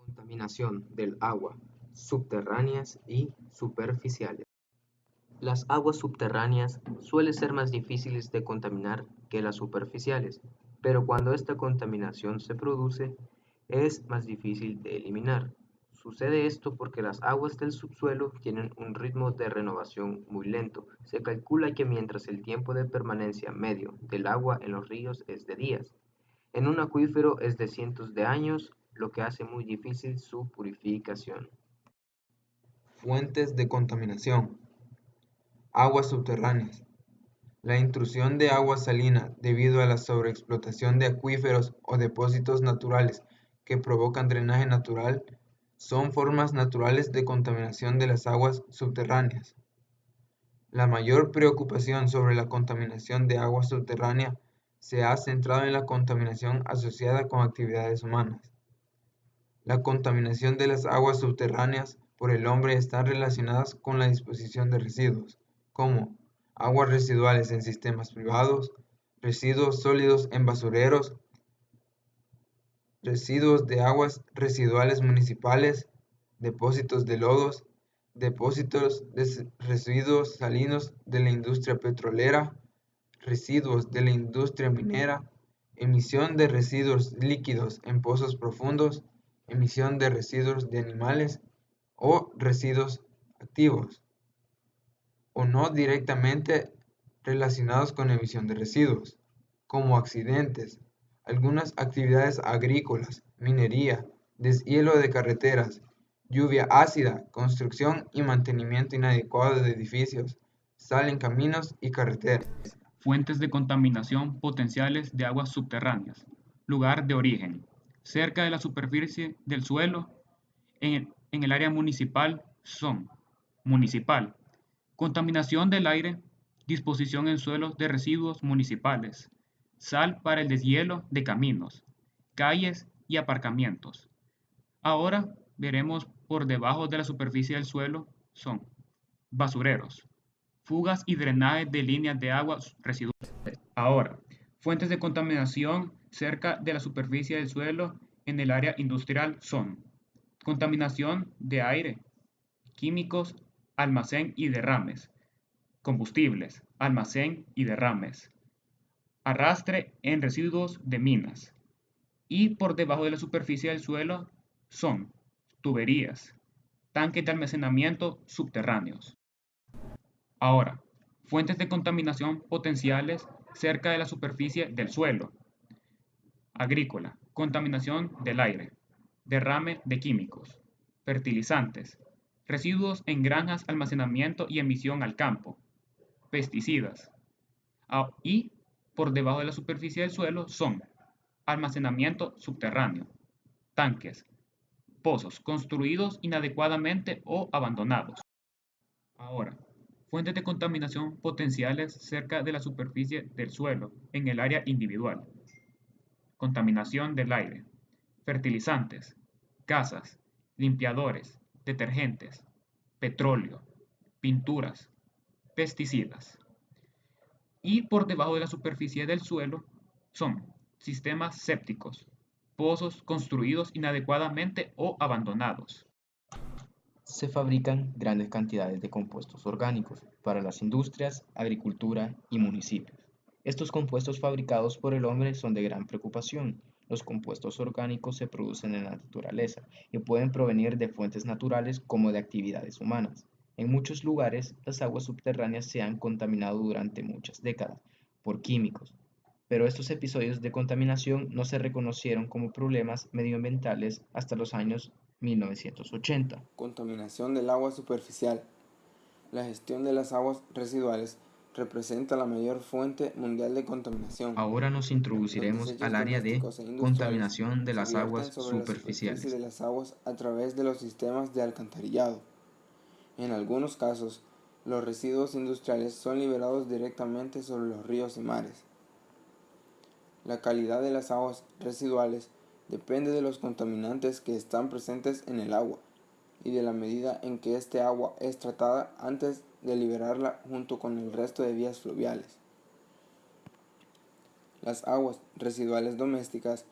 Contaminación del agua, subterráneas y superficiales. Las aguas subterráneas suelen ser más difíciles de contaminar que las superficiales, pero cuando esta contaminación se produce, es más difícil de eliminar. Sucede esto porque las aguas del subsuelo tienen un ritmo de renovación muy lento. Se calcula que mientras el tiempo de permanencia medio del agua en los ríos es de días, en un acuífero es de cientos de años, lo que hace muy difícil su purificación. Fuentes de contaminación. Aguas subterráneas. La intrusión de agua salina debido a la sobreexplotación de acuíferos o depósitos naturales que provocan drenaje natural son formas naturales de contaminación de las aguas subterráneas. La mayor preocupación sobre la contaminación de agua subterránea se ha centrado en la contaminación asociada con actividades humanas. La contaminación de las aguas subterráneas por el hombre está relacionada con la disposición de residuos, como aguas residuales en sistemas privados, residuos sólidos en basureros, residuos de aguas residuales municipales, depósitos de lodos, depósitos de residuos salinos de la industria petrolera, residuos de la industria minera, emisión de residuos líquidos en pozos profundos, emisión de residuos de animales o residuos activos, o no directamente relacionados con emisión de residuos, como accidentes, algunas actividades agrícolas, minería, deshielo de carreteras, lluvia ácida, construcción y mantenimiento inadecuado de edificios, sal en caminos y carreteras. Fuentes de contaminación potenciales de aguas subterráneas. Lugar de origen. Cerca de la superficie del suelo, en el área municipal son municipal. Contaminación del aire. Disposición en suelos de residuos municipales. Sal para el deshielo de caminos, calles y aparcamientos. Ahora veremos por debajo de la superficie del suelo son basureros, fugas y drenaje de líneas de agua residuales. Ahora, fuentes de contaminación cerca de la superficie del suelo en el área industrial son contaminación de aire, químicos, almacén y derrames, combustibles, almacén y derrames, arrastre en residuos de minas. Y por debajo de la superficie del suelo son tuberías, tanques de almacenamiento subterráneos. Ahora, fuentes de contaminación potenciales cerca de la superficie del suelo. Agrícola, contaminación del aire, derrame de químicos, fertilizantes, residuos en granjas, almacenamiento y emisión al campo, pesticidas. Y por debajo de la superficie del suelo son almacenamiento subterráneo, tanques, pozos construidos inadecuadamente o abandonados. Ahora, fuentes de contaminación potenciales cerca de la superficie del suelo en el área individual. Contaminación del aire, fertilizantes, gasas, limpiadores, detergentes, petróleo, pinturas, pesticidas. Y por debajo de la superficie del suelo son sistemas sépticos, pozos construidos inadecuadamente o abandonados. Se fabrican grandes cantidades de compuestos orgánicos para las industrias, agricultura y municipios. Estos compuestos fabricados por el hombre son de gran preocupación. Los compuestos orgánicos se producen en la naturaleza y pueden provenir de fuentes naturales como de actividades humanas. En muchos lugares, las aguas subterráneas se han contaminado durante muchas décadas por químicos, pero estos episodios de contaminación no se reconocieron como problemas medioambientales hasta los años 1980. Contaminación del agua superficial. La gestión de las aguas residuales representa la mayor fuente mundial de contaminación, Ahora nos los introduciremos desechos al área de domésticos e industriales contaminación de se las vierten aguas sobre la superficie de superficiales. las aguas a través de los sistemas de alcantarillado. En algunos casos, los residuos industriales son liberados directamente sobre los ríos y mares. La calidad de las aguas residuales depende de los contaminantes que están presentes en el agua y de la medida en que este agua es tratada antes de liberarla junto con el resto de vías fluviales. Las aguas residuales domésticas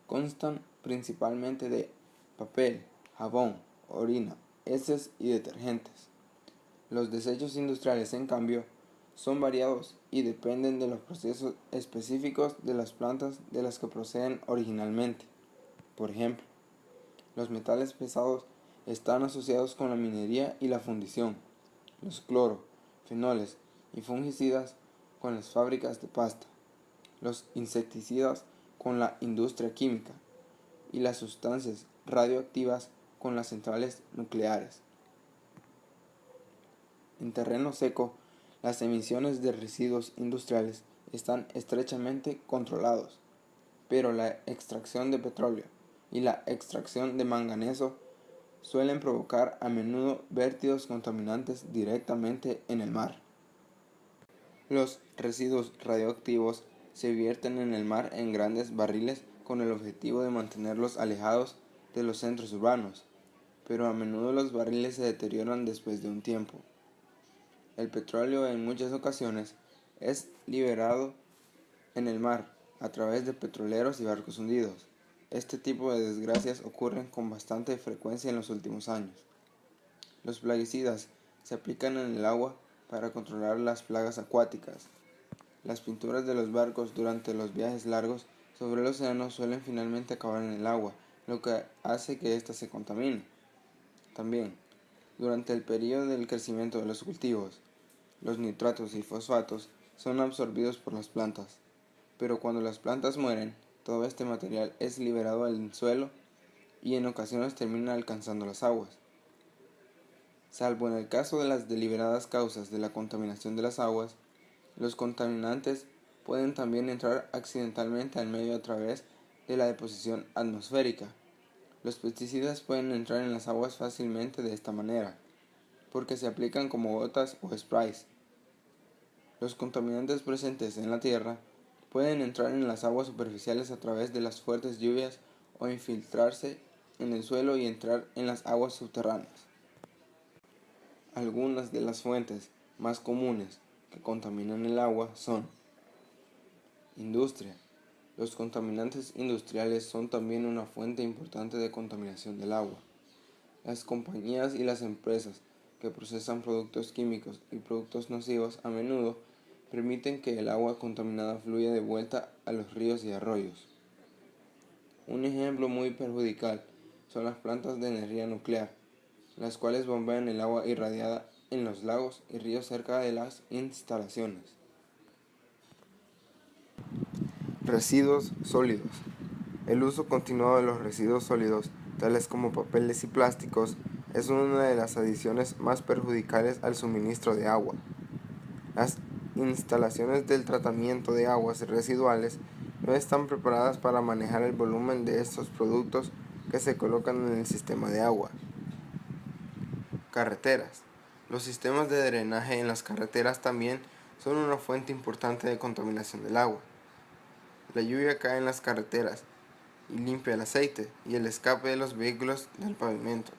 constan principalmente de papel, jabón, orina, heces y detergentes. Los desechos industriales, en cambio, son variados y dependen de los procesos específicos de las plantas de las que proceden originalmente. Por ejemplo, los metales pesados están asociados con la minería y la fundición, los cloro, fenoles y fungicidas con las fábricas de pasta, los insecticidas con la industria química y las sustancias radioactivas con las centrales nucleares. En terreno seco, las emisiones de residuos industriales están estrechamente controlados, pero la extracción de petróleo y la extracción de manganeso suelen provocar a menudo vértidos contaminantes directamente en el mar. Los residuos radioactivos se vierten en el mar en grandes barriles con el objetivo de mantenerlos alejados de los centros urbanos, pero a menudo los barriles se deterioran después de un tiempo. El petróleo en muchas ocasiones es liberado en el mar a través de petroleros y barcos hundidos. Este tipo de desgracias ocurren con bastante frecuencia en los últimos años. Los plaguicidas se aplican en el agua para controlar las plagas acuáticas. Las pinturas de los barcos durante los viajes largos sobre el océano suelen finalmente acabar en el agua, lo que hace que ésta se contamine. También, durante el periodo del crecimiento de los cultivos, los nitratos y fosfatos son absorbidos por las plantas, pero cuando las plantas mueren, todo este material es liberado al suelo y en ocasiones termina alcanzando las aguas. Salvo en el caso de las deliberadas causas de la contaminación de las aguas, los contaminantes pueden también entrar accidentalmente al medio a través de la deposición atmosférica. Los pesticidas pueden entrar en las aguas fácilmente de esta manera, porque se aplican como gotas o sprays. Los contaminantes presentes en la tierra pueden entrar en las aguas superficiales a través de las fuertes lluvias o infiltrarse en el suelo y entrar en las aguas subterráneas. Algunas de las fuentes más comunes que contaminan el agua son: industria. Los contaminantes industriales son también una fuente importante de contaminación del agua. Las compañías y las empresas que procesan productos químicos y productos nocivos a menudo permiten que el agua contaminada fluya de vuelta a los ríos y arroyos. Un ejemplo muy perjudicial son las plantas de energía nuclear, las cuales bombean el agua irradiada en los lagos y ríos cerca de las instalaciones. Residuos sólidos. El uso continuado de los residuos sólidos, tales como papeles y plásticos, es una de las adiciones más perjudiciales al suministro de agua. Las instalaciones del tratamiento de aguas residuales no están preparadas para manejar el volumen de estos productos que se colocan en el sistema de agua. Carreteras. Los sistemas de drenaje en las carreteras también son una fuente importante de contaminación del agua. La lluvia cae en las carreteras y limpia el aceite y el escape de los vehículos del pavimento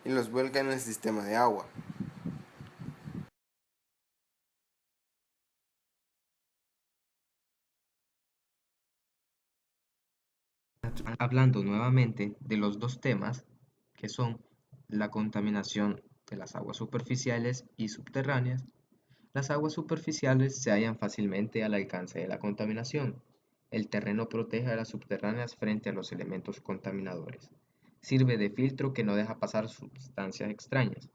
y los vuelca en el sistema de agua. Hablando nuevamente de los dos temas, que son la contaminación de las aguas superficiales y subterráneas, las aguas superficiales se hallan fácilmente al alcance de la contaminación. El terreno protege a las subterráneas frente a los elementos contaminadores. Sirve de filtro que no deja pasar sustancias extrañas.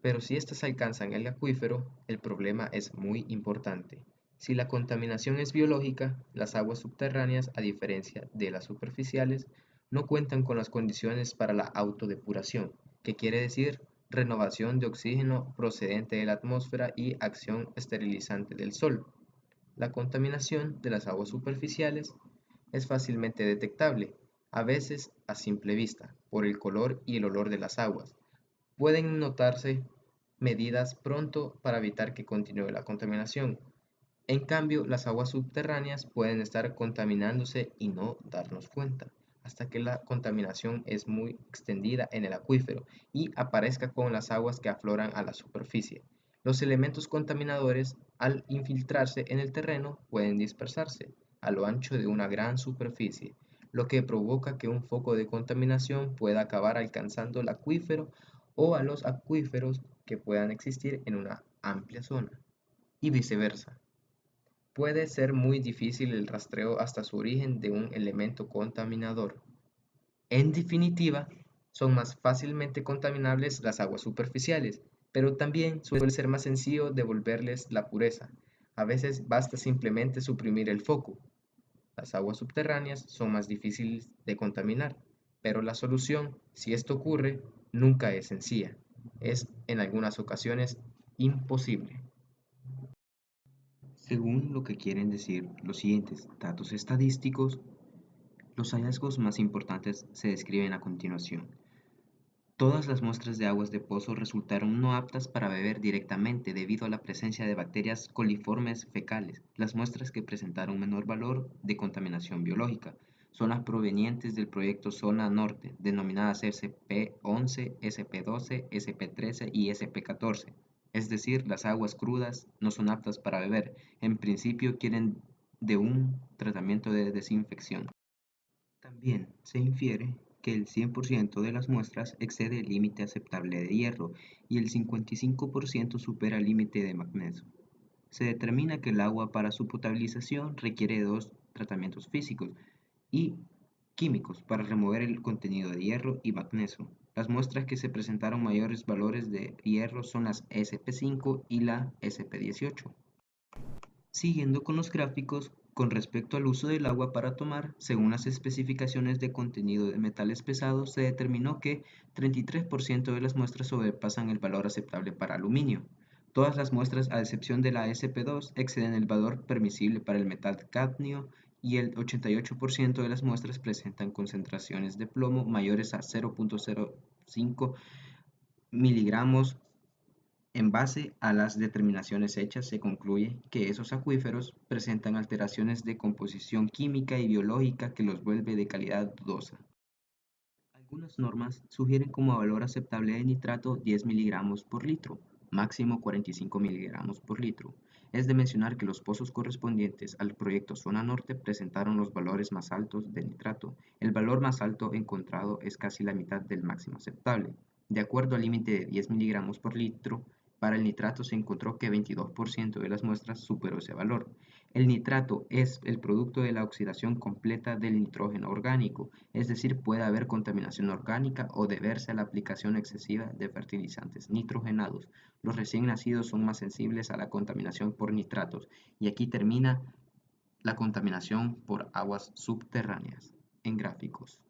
Pero si éstas alcanzan el acuífero, el problema es muy importante. Si la contaminación es biológica, las aguas subterráneas, a diferencia de las superficiales, no cuentan con las condiciones para la autodepuración, que quiere decir renovación de oxígeno procedente de la atmósfera y acción esterilizante del sol. La contaminación de las aguas superficiales es fácilmente detectable, a veces a simple vista, por el color y el olor de las aguas. Pueden notarse medidas pronto para evitar que continúe la contaminación. En cambio, las aguas subterráneas pueden estar contaminándose y no darnos cuenta, hasta que la contaminación es muy extendida en el acuífero y aparezca con las aguas que afloran a la superficie. Los elementos contaminadores, al infiltrarse en el terreno, pueden dispersarse a lo ancho de una gran superficie. lo que provoca que un foco de contaminación pueda acabar alcanzando el acuífero o a los acuíferos que puedan existir en una amplia zona, y viceversa. Puede ser muy difícil el rastreo hasta su origen de un elemento contaminador. En definitiva, son más fácilmente contaminables las aguas superficiales, pero también suele ser más sencillo devolverles la pureza. A veces basta simplemente suprimir el foco. Las aguas subterráneas son más difíciles de contaminar, pero la solución, si esto ocurre, nunca es sencilla. Es en algunas ocasiones imposible. Según lo que quieren decir los siguientes datos estadísticos, los hallazgos más importantes se describen a continuación. Todas las muestras de aguas de pozo resultaron no aptas para beber directamente debido a la presencia de bacterias coliformes fecales. Las muestras que presentaron menor valor de contaminación biológica son las provenientes del proyecto Zona Norte, denominadas SP11, SP12, SP13 y SP14. Es decir, las aguas crudas no son aptas para beber. En principio quieren de un tratamiento de desinfección. También se infiere que el 100% de las muestras excede el límite aceptable de hierro y el 55% supera el límite de magnesio. Se determina que el agua para su potabilización requiere de 2 tratamientos físicos y químicos para remover el contenido de hierro y magnesio. Las muestras que se presentaron mayores valores de hierro son las SP5 y la SP18. Siguiendo con los gráficos, con respecto al uso del agua para tomar, según las especificaciones de contenido de metales pesados, se determinó que 33% de las muestras sobrepasan el valor aceptable para aluminio. Todas las muestras, a excepción de la SP2, exceden el valor permisible para el metal cadmio y el 88% de las muestras presentan concentraciones de plomo mayores a 0.05 miligramos. En base a las determinaciones hechas, se concluye que esos acuíferos presentan alteraciones de composición química y biológica que los vuelve de calidad dudosa. Algunas normas sugieren como valor aceptable de nitrato 10 miligramos por litro, máximo 45 miligramos por litro. Es de mencionar que los pozos correspondientes al proyecto Zona Norte presentaron los valores más altos de nitrato. El valor más alto encontrado es casi la mitad del máximo aceptable. De acuerdo al límite de 10 miligramos por litro, para el nitrato se encontró que 22% de las muestras superó ese valor. El nitrato es el producto de la oxidación completa del nitrógeno orgánico, es decir, puede haber contaminación orgánica o deberse a la aplicación excesiva de fertilizantes nitrogenados. Los recién nacidos son más sensibles a la contaminación por nitratos, y aquí termina la contaminación por aguas subterráneas. En gráficos.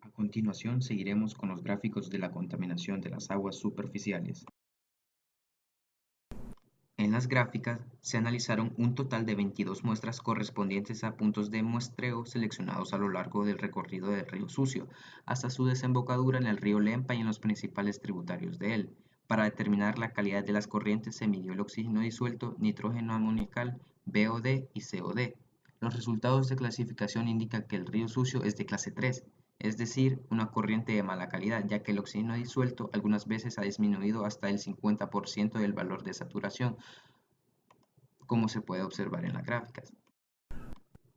A continuación seguiremos con los gráficos de la contaminación de las aguas superficiales. En las gráficas se analizaron un total de 22 muestras correspondientes a puntos de muestreo seleccionados a lo largo del recorrido del río Sucio, hasta su desembocadura en el río Lempa y en los principales tributarios de él. Para determinar la calidad de las corrientes se midió el oxígeno disuelto, nitrógeno amoniacal, BOD y COD. Los resultados de clasificación indican que el río Sucio es de clase 3, es decir, una corriente de mala calidad, ya que el oxígeno disuelto algunas veces ha disminuido hasta el 50% del valor de saturación, como se puede observar en las gráficas.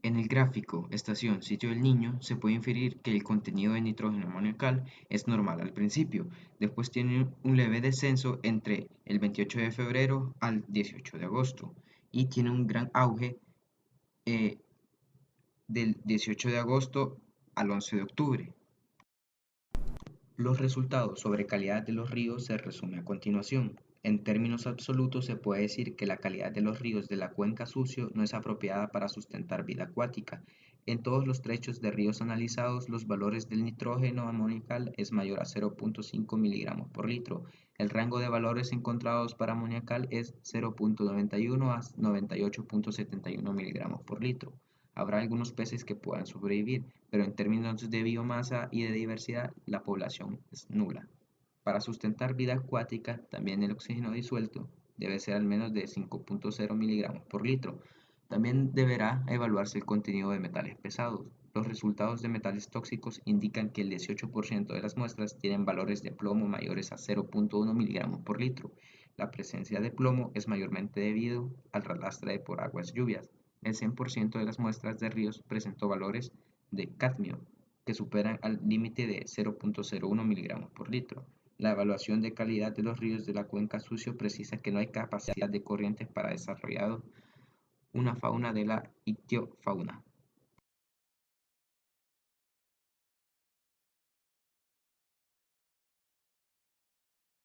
En el gráfico estación sitio del Niño se puede inferir que el contenido de nitrógeno amoniacal es normal al principio, después tiene un leve descenso entre el 28 de febrero al 18 de agosto y tiene un gran auge del 18 de agosto al 11 de octubre. Los resultados sobre calidad de los ríos se resume a continuación. En términos absolutos se puede decir que la calidad de los ríos de la cuenca Sucio no es apropiada para sustentar vida acuática. En todos los trechos de ríos analizados, los valores del nitrógeno amoniacal es mayor a 0.5 miligramos por litro. El rango de valores encontrados para amoniacal es 0.91 a 98.71 miligramos por litro. Habrá algunos peces que puedan sobrevivir, pero en términos de biomasa y de diversidad, la población es nula. Para sustentar vida acuática, también el oxígeno disuelto debe ser al menos de 5.0 miligramos por litro. También deberá evaluarse el contenido de metales pesados. Los resultados de metales tóxicos indican que el 18% de las muestras tienen valores de plomo mayores a 0.1 miligramos por litro. La presencia de plomo es mayormente debido al arrastre por aguas lluvias. El 100% de las muestras de ríos presentó valores de cadmio que superan al límite de 0.01 miligramos por litro. La evaluación de calidad de los ríos de la cuenca Sucio precisa que no hay capacidad de corrientes para desarrollar una fauna de la ictiofauna.